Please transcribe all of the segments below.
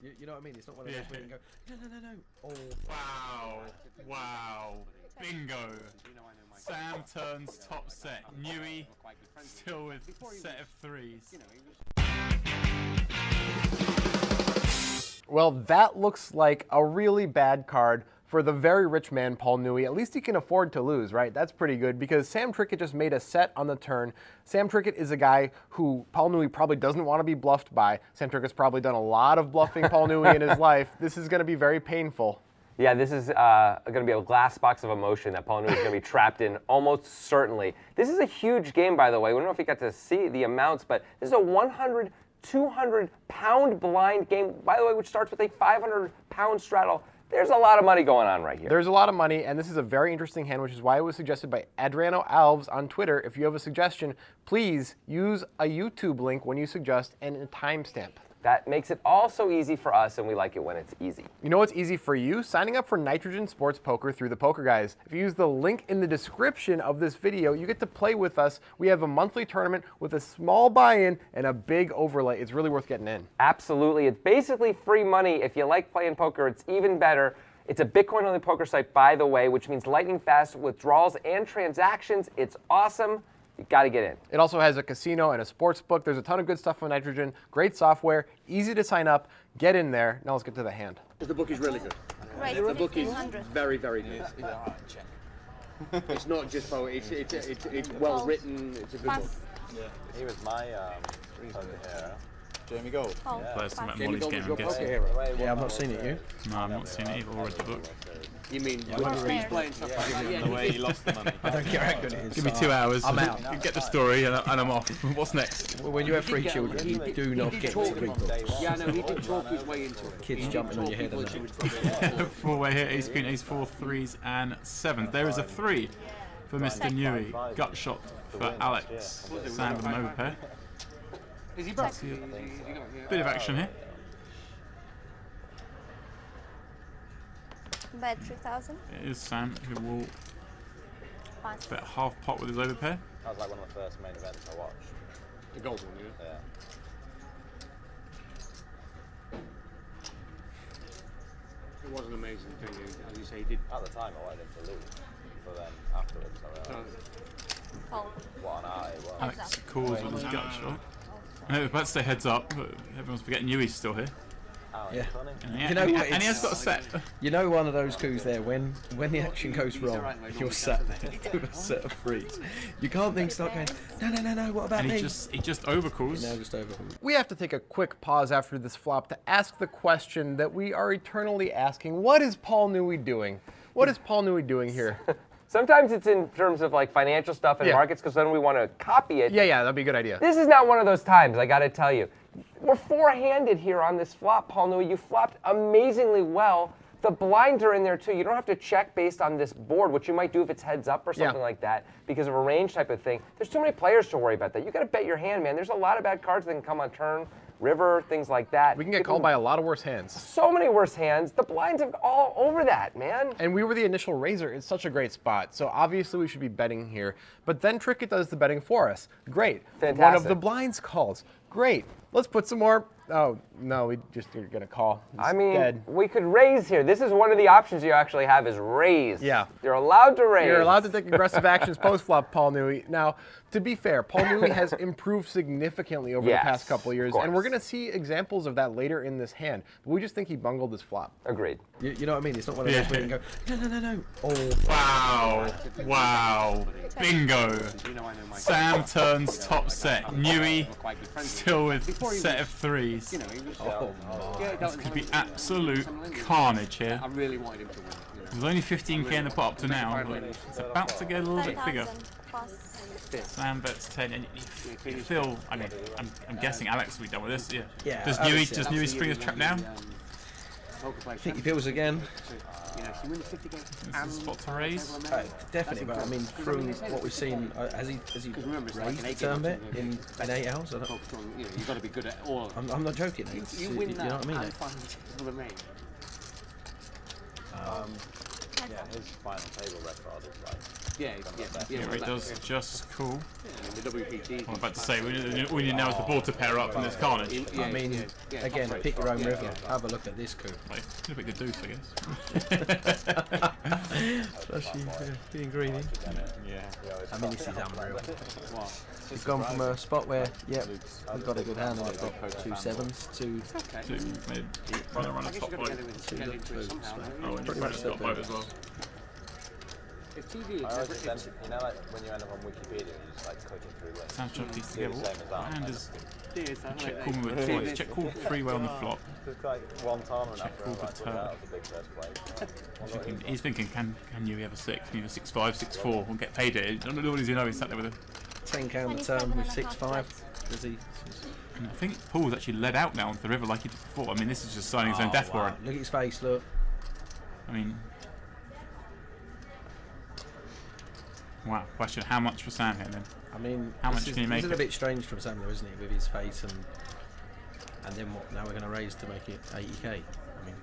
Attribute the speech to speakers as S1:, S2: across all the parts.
S1: You know what I mean? It's not one of those where you can go, no. Oh.
S2: Wow. Wow. Bingo. Sam turns top set. Newey still with set of threes.
S3: Well, that looks like a really bad card for the very rich man, Paul Newey. At least he can afford to lose, right? That's pretty good because Sam Trickett just made a set on the turn. Sam Trickett is a guy who Paul Newey probably doesn't want to be bluffed by. Sam Trickett's probably done a lot of bluffing Paul Newey in his life. This is going to be very painful.
S4: Yeah, this is going to be a glass box of emotion that Paul Newey is going to be trapped in, almost certainly. This is a huge game, by the way. We don't know if you got to see the amounts, but this is a 100, 200-pound blind game, by the way, which starts with a 500-pound straddle. There's a lot of money going on right here.
S3: There's a lot of money, and this is a very interesting hand, which is why it was suggested by Adriano Alves on Twitter. If you have a suggestion, please use a YouTube link when you suggest and a timestamp.
S4: That makes it all so easy for us, and we like it when it's easy.
S3: You know what's easy for you? Signing up for Nitrogen Sports Poker through the Poker Guys. If you use the link in the description of this video, you get to play with us. We have a monthly tournament with a small buy-in and a big overlay. It's really worth getting in.
S4: Absolutely. It's basically free money. If you like playing poker, it's even better. It's a Bitcoin-only poker site, by the way, which means lightning fast withdrawals and transactions. It's awesome. You got to get in.
S3: It also has a casino and a sports book. There's a ton of good stuff on Nitrogen. Great software, easy to sign up. Get in there. Now let's get to the hand.
S1: The book is really good.
S5: Right,
S1: The book is very, very good. It's not just poetry. It's well written. It's a good book.
S6: He was my poker hero.
S1: Jamie Gold.
S2: Players to
S1: Jamie
S2: Molly's
S1: Gold
S2: game,
S1: was
S2: I'm
S1: your poker
S2: guessing.
S1: hero.
S3: Yeah, I've not seen it, you?
S2: No, I've not seen it either. Or read the book.
S1: You mean when he's playing stuff like that?
S6: The way he lost the money.
S1: I don't care how good it is.
S2: Give me 2 hours.
S3: I'm out.
S2: Get the story and I'm off. What's next?
S1: When you have three children, you do not get to read books.
S6: Yeah,
S1: no, he did talk his way into it. Kids jumping on your head and that.
S2: Four-way here, ace queen, ace four, threes and sevens. There is a 3 for Mr. Newey. Gut shot for Alex. Sam with an overpair.
S1: Is he back?
S2: Bit of action here.
S5: Bet 3,000.
S2: It is Sam who will
S5: Pass.
S2: bet half pot with his overpair.
S6: That was like one of the first main events I watched.
S1: The gold one, yeah.
S6: Yeah.
S1: It was an amazing thing. As you say, he did.
S6: At the time, I wanted him to lose, but then afterwards, I realized
S5: Oh.
S6: what an art it was.
S2: Alex calls with his gut shot. I was about to say heads up, but everyone's forgetting Newey's still here.
S6: Alan,
S1: Yeah.
S6: funny.
S2: And
S1: You know what,
S2: and he has
S1: it's-
S2: got a set.
S1: You know one of those coups there, when the action goes wrong, you're sat there with a set of threes. You can't then start going, no, what about
S2: And
S1: me?
S2: he just overcalls.
S1: Now just overhauled.
S3: We have to take a quick pause after this flop to ask the question that we are eternally asking. What is Paul Newey doing? What is Paul Newey doing here?
S4: Sometimes it's in terms of like financial stuff and
S3: Yeah.
S4: markets, because then we want to copy it.
S3: Yeah, that'd be a good idea.
S4: This is not one of those times, I got to tell you. We're four-handed here on this flop, Paul Newey. You flopped amazingly well. The blinds are in there too. You don't have to check based on this board, which you might do if it's heads up or something like that, because of a range type of thing. There's too many players to worry about that. You got to bet your hand, man. There's a lot of bad cards that can come on turn, river, things like that.
S3: We can get called by a lot of worse hands.
S4: So many worse hands. The blinds are all over that, man.
S3: And we were the initial raiser. It's such a great spot. So obviously we should be betting here. But then Trickett does the betting for us. Great.
S4: Fantastic.
S3: One of the blinds calls. Great. Let's put some more. Oh, no, we just are going to call. It's
S4: I mean,
S3: dead.
S4: we could raise here. This is one of the options you actually have is raise.
S3: Yeah.
S4: You're allowed to raise.
S3: You're allowed to take aggressive actions post-flop, Paul Newey. Now, to be fair, Paul Newey has improved significantly over the
S4: Yes,
S3: past couple of years,
S4: of
S3: and we're
S4: course.
S3: going to see examples of that later in this hand. But we just think he bungled his flop.
S4: Agreed.
S1: You know what I mean? It's not one of those where you can go, no. Oh,
S2: Wow. Wow. Bingo. Sam turns top set. Newey still with set of threes.
S1: oh
S2: It's going to be absolute carnage here.
S1: I really wanted him to win.
S2: There's only 15k in the pot up to now, but it's about to get a little bit bigger.
S5: 10,000 plus.
S2: Sam bets 10, and you feel, I mean, I'm guessing Alex will be done with this. Yeah.
S1: Yeah,
S2: Does
S1: Alex,
S2: Newey spring his trap now?
S1: I think he feels again.
S2: This is a spot to raise.
S1: Definitely, but I mean, through what we've seen, has he raised the turn bet in 8 hours? I don't,
S6: You've got to be good at all.
S1: I'm not joking. It's,
S6: You
S1: you
S6: win
S1: know
S6: that
S1: what I mean?
S6: and find the remain. Yeah, his final table record is like.
S2: Yeah, he does just cool.
S7: The WPT.
S2: I'm about to say, we need now is the ball to pair up in this carnage.
S1: I mean, again, pick your own river. Have a look at this coup.
S2: Like, a bit good deuce, I guess.
S1: Especially being greedy.
S2: Yeah.
S1: I mean, this is unreal. We've gone from a spot where, yeah, we've got a good hand and we've got 2 sevens, two
S2: Mid, runner on a top right.
S1: boots.
S2: Oh, and you've got both as well.
S6: I always then, you know, like when you end up on Wikipedia, you just like clicking through lists.
S2: Sounds chuck these
S6: Do the
S2: together.
S6: same as that.
S2: And is
S7: Check
S2: check call with twice. Check call freeway on the flop.
S6: Just like one tournament
S2: Check
S6: after
S2: call
S6: I like
S2: the
S6: put it
S2: turn.
S6: out of the big first place.
S2: He's thinking, can you have a 6? Can you have a 6-5, 6-4 and get paid it? I don't know what does he know, he's sat there with a
S1: 10 count turn with 6-5. Does he?
S2: And I think Paul's actually led out now onto the river like he did before. I mean, this is just signing his own death
S1: wow.
S2: warrant.
S1: Look at his face, look.
S2: I mean, wow. Question: how much for Sam here then?
S1: I mean,
S2: How much
S1: this
S2: can you make
S1: is
S2: it?
S1: a bit strange from Sam though, isn't it, with his face and then what? Now we're going to raise to make it 80k. I mean,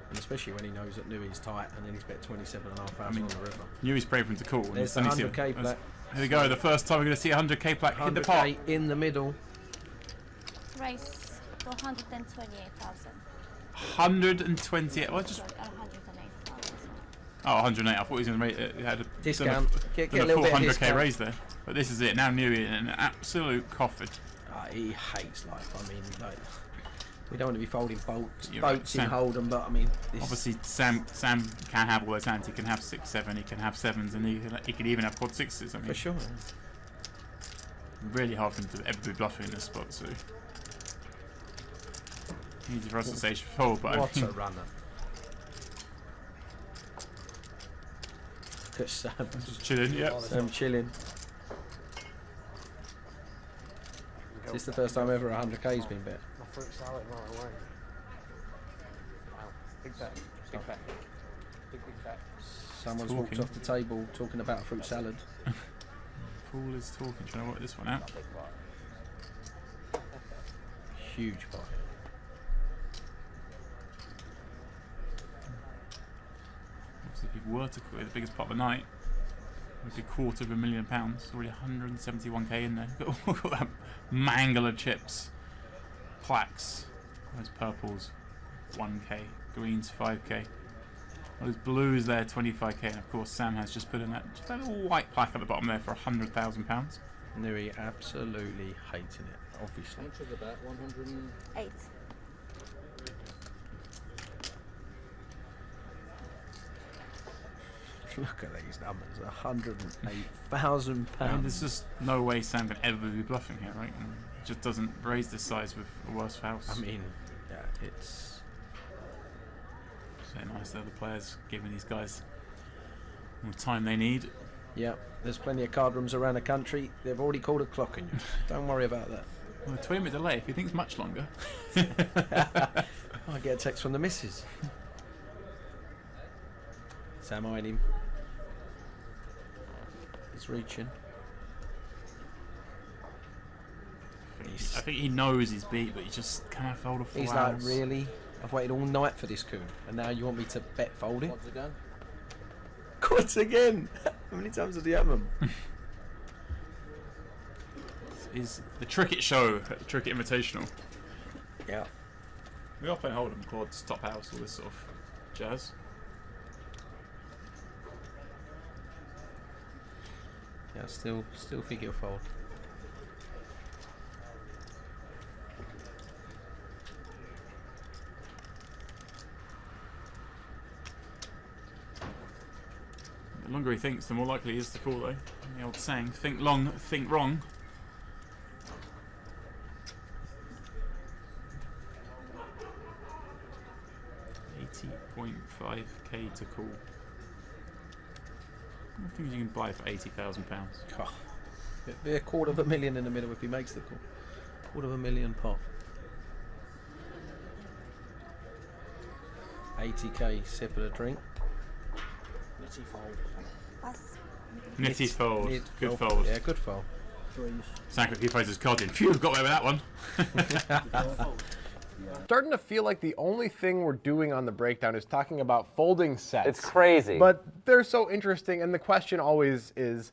S1: and especially when he knows that Newey's tight and then he's bet 27,500 on the river.
S2: Newey's praying for him to call. And
S1: There's the
S2: then you see
S1: 100k
S2: him.
S1: black.
S2: Here we go. The first time we're going to see 100k black hit the pot.
S1: 100k in the middle.
S5: Raise to 128,000.
S2: 128. Well, just
S5: Sorry, 108,000.
S2: oh, 108. I thought he was going to rate it. He had a
S1: Discount. Get
S2: done
S1: a little bit of
S2: 400k
S1: discount.
S2: raise there. But this is it. Now Newey in an absolute coffin.
S1: He hates life. I mean, like, we don't want to be folding boats
S2: You're right,
S1: in
S2: Sam.
S1: Hold'em, but I mean, this,
S2: Obviously, Sam can have all those hands. He can have 6, 7. He can have 7s, and he can even have quad 6s. I mean,
S1: for sure.
S2: really hard for him to ever be bluffing in this spot. So easy for us to say should fold, but
S1: What
S2: I
S1: a
S2: mean,
S1: runner. Look at Sam.
S2: just chilling. Yep.
S1: Sam chilling. Is this the first time ever 100k's been bet?
S3: My fruit salad right away. Wow. Big bet.
S7: Big fat.
S3: Big bet.
S1: Someone's
S2: Talking.
S1: walked off the table talking about a fruit salad.
S2: Paul is talking, trying to work this one out.
S1: Huge pot.
S2: Obviously, if you were to quit the biggest pot of the night, it would be £250,000. Already 171k in there. Look at that mangle of chips, plaques. Those purples, 1k. Greens, 5k. Those blues there, 25k. And of course, Sam has just put in that little white plaque at the bottom there for £100,000.
S1: Newey absolutely hating it, obviously.
S6: How much was the bet? 100.
S5: 8.
S1: Look at these numbers, £108,000.
S2: And there's just no way Sam can ever be bluffing here, right? And it just doesn't raise this size with a worse house.
S1: I mean, yeah, it's
S2: So nice that the players giving these guys all the time they need.
S1: yeah. There's plenty of card rooms around the country. They've already called a clock on you. Don't worry about that.
S2: Well, a 20-minute delay if he thinks much longer.
S1: I get a text from the missus. Sam eyeing him. He's reaching.
S2: I think he knows he's beat, but he just can't fold a full
S1: He's
S2: house.
S1: like, really? I've waited all night for this coup, and now you want me to bet folding?
S6: What's it done?
S1: Quads again! How many times have you had them?
S2: Is the Trickett show at the Trickett Invitational.
S1: Yeah.
S2: We are playing Hold'em, quads, top house, all this sort of jazz.
S1: Yeah, still think he'll fold.
S2: The longer he thinks, the more likely he is to call, though. The old saying, think long, think wrong. £80.5k to call. I think you can buy for £80,000.
S1: Oh, it'd be $250,000 in the middle if he makes the call. $250,000 pot. 80k sip of a drink.
S6: Nitty fold.
S5: Pass.
S2: Nitty fold.
S1: Need-
S2: Good
S1: oh,
S2: fold.
S1: Yeah, good fold.
S6: Threes.
S2: Sam quickly plays his card in. Phew, got away with that one.
S3: Starting to feel like the only thing we're doing on the breakdown is talking about folding sets.
S4: It's crazy.
S3: But they're so interesting, and the question always is,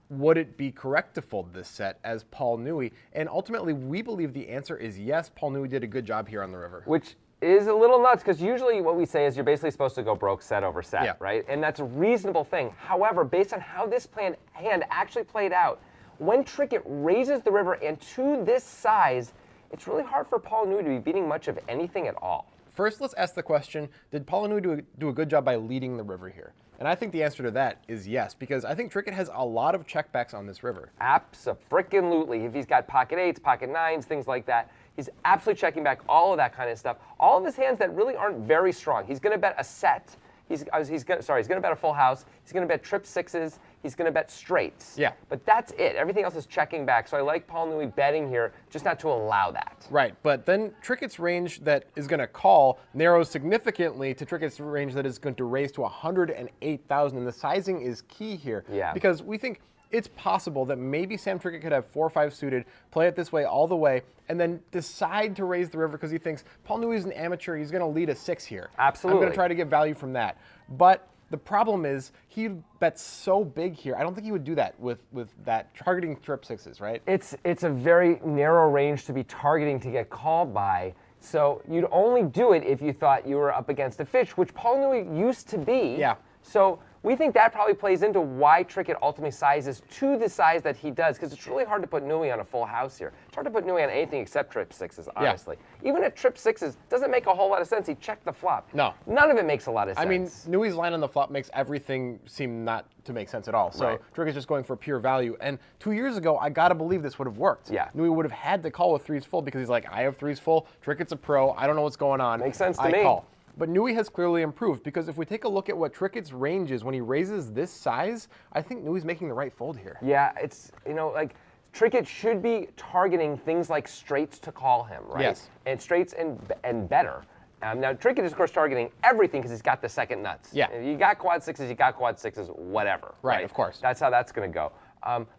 S3: would it be correct to fold this set as Paul Newey? And ultimately, we believe the answer is yes. Paul Newey did a good job here on the river.
S4: Which is a little nuts, because usually what we say is you're basically supposed to go broke set over set,
S3: Yeah.
S4: right? And that's a reasonable thing. However, based on how this hand actually played out, when Trickett raises the river and to this size, it's really hard for Paul Newey to be beating much of anything at all.
S3: First, let's ask the question, did Paul Newey do a good job by leading the river here? And I think the answer to that is yes, because I think Trickett has a lot of checkbacks on this river.
S4: Abso-frickin-lutely. If he's got pocket 8s, pocket 9s, things like that, he's absolutely checking back all of that kind of stuff. All of his hands that really aren't very strong. He's going to bet a set. He's going to bet a full house. He's going to bet trip 6s. He's going to bet straights.
S3: Yeah.
S4: But that's it. Everything else is checking back. So I like Paul Newey betting here, just not to allow that.
S3: Right, but then Trickett's range that is going to call narrows significantly to Trickett's range that is going to raise to 108,000, and the sizing is key here.
S4: Yeah.
S3: Because we think it's possible that maybe Sam Trickett could have 4 or 5 suited, play it this way all the way, and then decide to raise the river because he thinks Paul Newey's an amateur, he's going to lead a 6 here.
S4: Absolutely.
S3: I'm going to try to get value from that. But the problem is he bets so big here. I don't think he would do that with that targeting trip 6s, right?
S4: It's a very narrow range to be targeting to get called by. So you'd only do it if you thought you were up against a fish, which Paul Newey used to be.
S3: Yeah.
S4: So we think that probably plays into why Trickett ultimately sizes to the size that he does, because it's really hard to put Newey on a full house here. It's hard to put Newey on anything except trip 6s, honestly. Yeah. Even at trip 6s, doesn't make a whole lot of sense. He checked the flop.
S3: No.
S4: None of it makes a lot of sense.
S3: I mean, Newey's line on the flop makes everything seem not to make sense at all. So
S4: Right.
S3: Trickett's just going for pure value. And 2 years ago, I got to believe this would have worked.
S4: Yeah.
S3: Newey would have had to call with 3s full because he's like, I have 3s full, Trickett's a pro, I don't know what's going on.
S4: Makes sense to
S3: I
S4: me.
S3: Call. But Newey has clearly improved because if we take a look at what Trickett's range is when he raises this size, I think Newey's making the right fold here.
S4: Yeah, it's, like Trickett should be targeting things like straights to call him, right?
S3: Yes.
S4: And straights and better. Now, Trickett is, of course, targeting everything because he's got the second nuts.
S3: Yeah.
S4: If you got quad 6s, you got quad 6s, whatever.
S3: Right, of course.
S4: That's how that's going to go.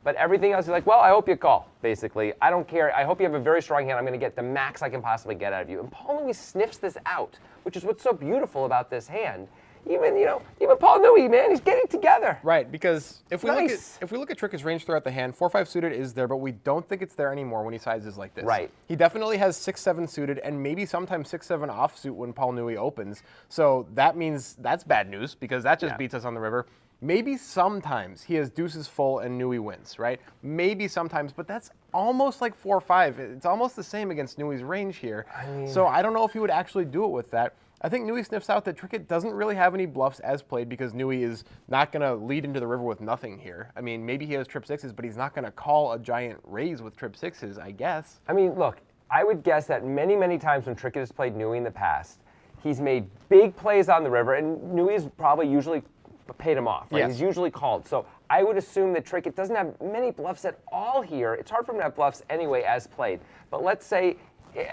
S4: But everything else is like, well, I hope you call, basically. I don't care. I hope you have a very strong hand. I'm going to get the max I can possibly get out of you. And Paul Newey sniffs this out, which is what's so beautiful about this hand. Even Paul Newey, man, he's getting together.
S3: Right, because if we
S4: Nice.
S3: look at Trickett's range throughout the hand, 4-5 suited is there, but we don't think it's there anymore when he sizes like this.
S4: Right.
S3: He definitely has 6-7 suited, and maybe sometimes 6-7 offsuit when Paul Newey opens. So that means that's bad news because that just beats us on the river. Maybe sometimes he has deuces full and Newey wins, right? Maybe sometimes, but that's almost like 4-5. It's almost the same against Newey's range here. So I don't know if he would actually do it with that. I think Newey sniffs out that Trickett doesn't really have any bluffs as played because Newey is not going to lead into the river with nothing here. I mean, maybe he has trip 6s, but he's not going to call a giant raise with trip 6s, I guess.
S4: I mean, look, I would guess that many, many times when Trickett has played Newey in the past, he's made big plays on the river, and Newey's probably usually paid him off, right?
S3: Yes.
S4: He's usually called. So I would assume that Trickett doesn't have many bluffs at all here. It's hard for him to have bluffs anyway as played. But let's say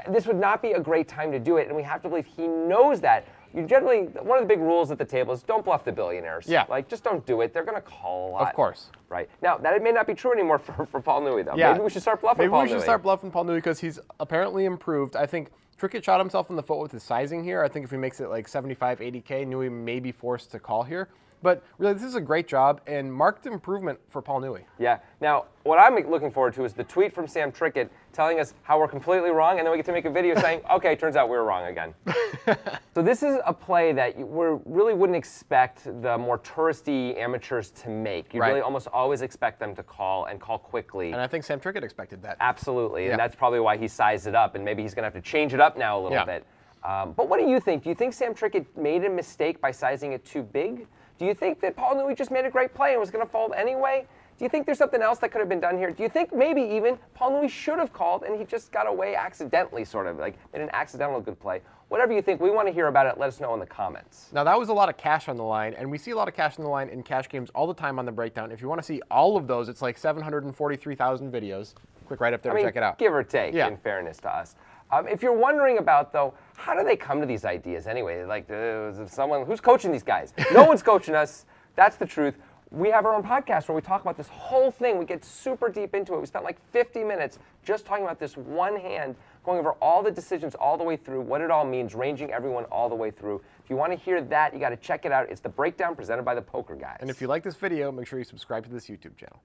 S4: this would not be a great time to do it, and we have to believe he knows that. You generally, one of the big rules at the table is don't bluff the billionaires.
S3: Yeah.
S4: Like, just don't do it. They're going to call a lot.
S3: Of course.
S4: Right. Now, that may not be true anymore for Paul Newey, though.
S3: Yeah.
S4: Maybe we should start bluffing
S3: Maybe
S4: Paul
S3: we should
S4: Newey.
S3: start bluffing Paul Newey because he's apparently improved. I think Trickett shot himself in the foot with his sizing here. I think if he makes it like 75, 80K, Newey may be forced to call here. But really, this is a great job and marked improvement for Paul Newey.
S4: Yeah. Now, what I'm looking forward to is the tweet from Sam Trickett telling us how we're completely wrong, and then we get to make a video saying, okay, turns out we were wrong again. So this is a play that we really wouldn't expect the more touristy amateurs to make. You
S3: Right.
S4: really almost always expect them to call and call quickly.
S3: And I think Sam Trickett expected that.
S4: Absolutely,
S3: Yeah.
S4: and that's probably why he sized it up, and maybe he's going to have to change it up now a little
S3: Yeah.
S4: bit. But what do you think? Do you think Sam Trickett made a mistake by sizing it too big? Do you think that Paul Newey just made a great play and was going to fold anyway? Do you think there's something else that could have been done here? Do you think maybe even Paul Newey should have called and he just got away accidentally, sort of, like made an accidental good play? Whatever you think, we want to hear about it. Let us know in the comments.
S3: Now, that was a lot of cash on the line, and we see a lot of cash on the line in cash games all the time on the breakdown. If you want to see all of those, it's like 743,000 videos. Click right up there to check it out.
S4: Give or take,
S3: Yeah.
S4: in fairness to us. If you're wondering about, though, how do they come to these ideas anyway? Like, someone who's coaching these guys? No one's coaching us. That's the truth. We have our own podcast where we talk about this whole thing. We get super deep into it. We spent like 50 minutes just talking about this one hand. going over all the decisions all the way through, what it all means, ranging everyone all the way through. If you want to hear that, you got to check it out. It's The Breakdown presented by the Poker Guys.
S3: And if you like this video, make sure you subscribe to this YouTube channel.